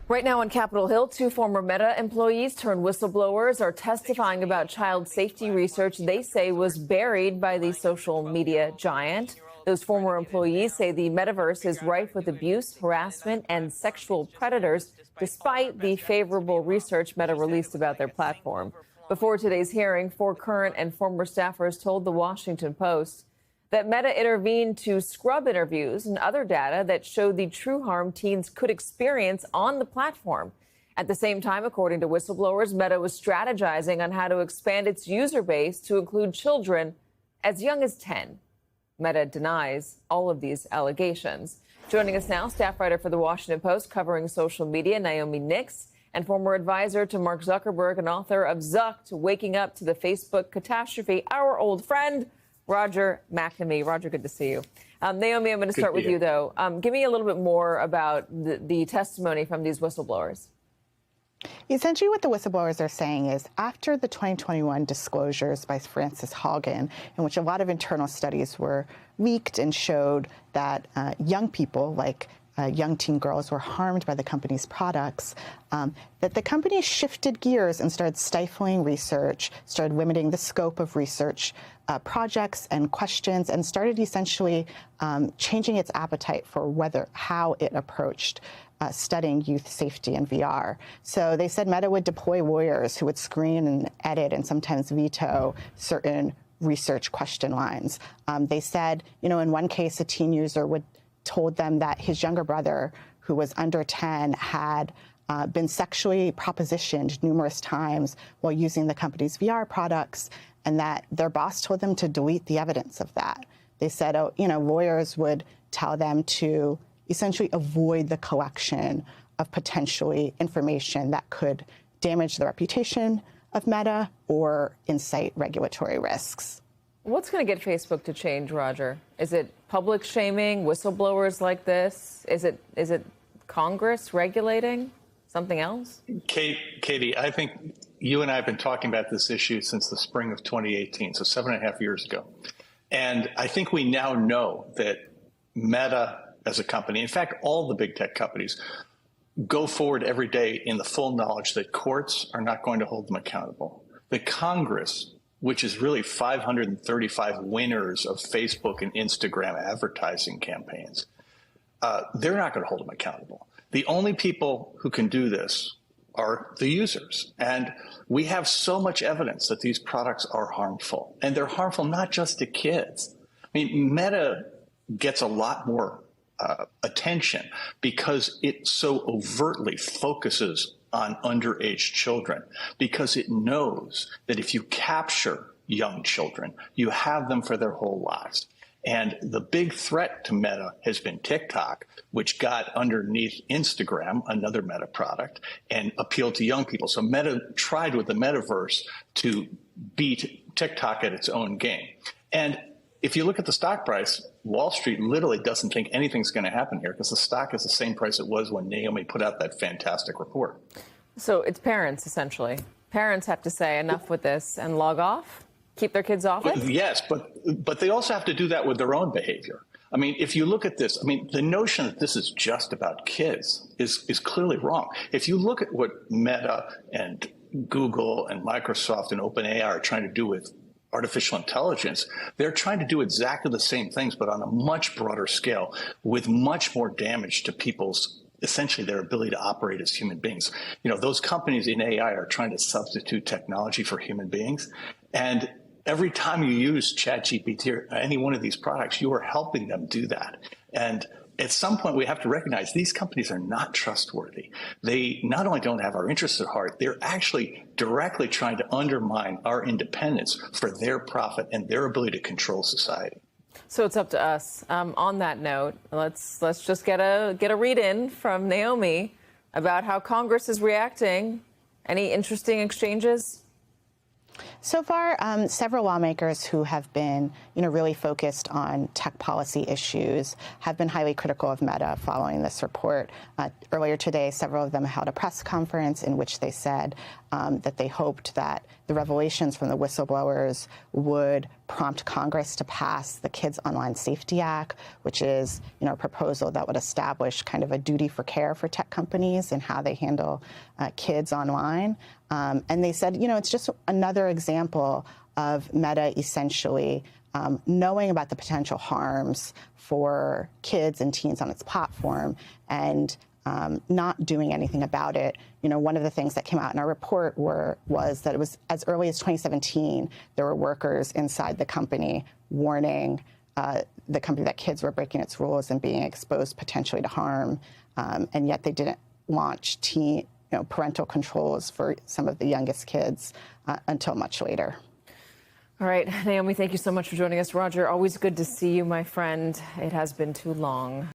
Right now on Capitol Hill, two former Meta employees turned whistleblowers are testifying about child safety research they say was buried by the social media giant. Those former employees say the metaverse is rife with abuse, harassment, and sexual predators, despite the favorable research Meta released about their platform. Before today's hearing, four current and former staffers told The Washington Post that Meta intervened to scrub interviews and other data that showed the true harm teens could experience on the platform. At the same time, according to whistleblowers, Meta was strategizing on how to expand its user base to include children as young as 10. Meta denies all of these allegations. Joining us now, staff writer for The Washington Post covering social media, Naomi Nix, and former advisor to Mark Zuckerberg and author of Zucked, Waking Up to the Facebook Catastrophe, our old friend, Roger McNamee. Roger, good to see you. Naomi, I'm going to start with you, though. Give me a little bit more about the testimony from these whistleblowers. Essentially, what the whistleblowers are saying is after the 2021 disclosures by Frances Haugen, in which a lot of internal studies were leaked and showed that young people, like young teen girls, were harmed by the company's products, that the company shifted gears and started stifling research, started limiting the scope of research projects and questions, and started essentially changing its appetite for how it approached studying youth safety in VR. So they said Meta would deploy lawyers who would screen and edit and sometimes veto certain research question lines. They said, in one case, a teen user told them that his younger brother, who was under 10, had been sexually propositioned numerous times while using the company's VR products, and that their boss told them to delete the evidence of that. They said, lawyers would tell them to essentially avoid the collection of potentially information that could damage the reputation of Meta or incite regulatory risks. What's going to get Facebook to change, Roger? Is it public shaming, whistleblowers like this? Is it Congress regulating something else? Katie, I think you and I have been talking about this issue since the spring of 2018, so 7.5 years ago. And I think we now know that Meta as a company, in fact, all the big tech companies, go forward every day in the full knowledge that courts are not going to hold them accountable. The Congress, which is really 535 winners of Facebook and Instagram advertising campaigns, they're not going to hold them accountable. The only people who can do this are the users. And we have so much evidence that these products are harmful. And they're harmful not just to kids. I mean, Meta gets a lot more attention because it so overtly focuses on underage children, because it knows that if you capture young children, you have them for their whole lives. And the big threat to Meta has been TikTok, which got underneath Instagram, another Meta product, and appealed to young people. So Meta tried with the metaverse to beat TikTok at its own game. And if you look at the stock price, Wall Street literally doesn't think anything's going to happen here because the stock is the same price it was when Naomi put out that fantastic report. So it's parents, essentially. Parents have to say enough with this and log off, keep their kids off it? Yes, but they also have to do that with their own behavior. I mean, if you look at this, I mean, the notion that this is just about kids is clearly wrong. If you look at what Meta and Google and Microsoft and OpenAI are trying to do with artificial intelligence, they're trying to do exactly the same things, but on a much broader scale with much more damage to people's, essentially their ability to operate as human beings. Those companies in AI are trying to substitute technology for human beings. And every time you use ChatGPT or any one of these products, you are helping them do that. And at some point, we have to recognize these companies are not trustworthy. They not only don't have our interests at heart, they're actually directly trying to undermine our independence for their profit and their ability to control society. So it's up to us. On that note, let's just get a read-in from Naomi about how Congress is reacting. Any interesting exchanges? So far, several lawmakers who have been, really focused on tech policy issues have been highly critical of Meta following this report. Earlier today, several of them held a press conference in which they said that they hoped that the revelations from the whistleblowers would prompt Congress to pass the Kids Online Safety Act, which is, a proposal that would establish kind of a duty for care for tech companies and how they handle kids online. And they said, it's just another example of Meta essentially knowing about the potential harms for kids and teens on its platform and not doing anything about it. One of the things that came out in our report was that it was as early as 2017, there were workers inside the company warning the company that kids were breaking its rules and being exposed potentially to harm, and yet they didn't launch parental controls for some of the youngest kids until much later. All right, Naomi, thank you so much for joining us. Roger, always good to see you, my friend. It has been too long.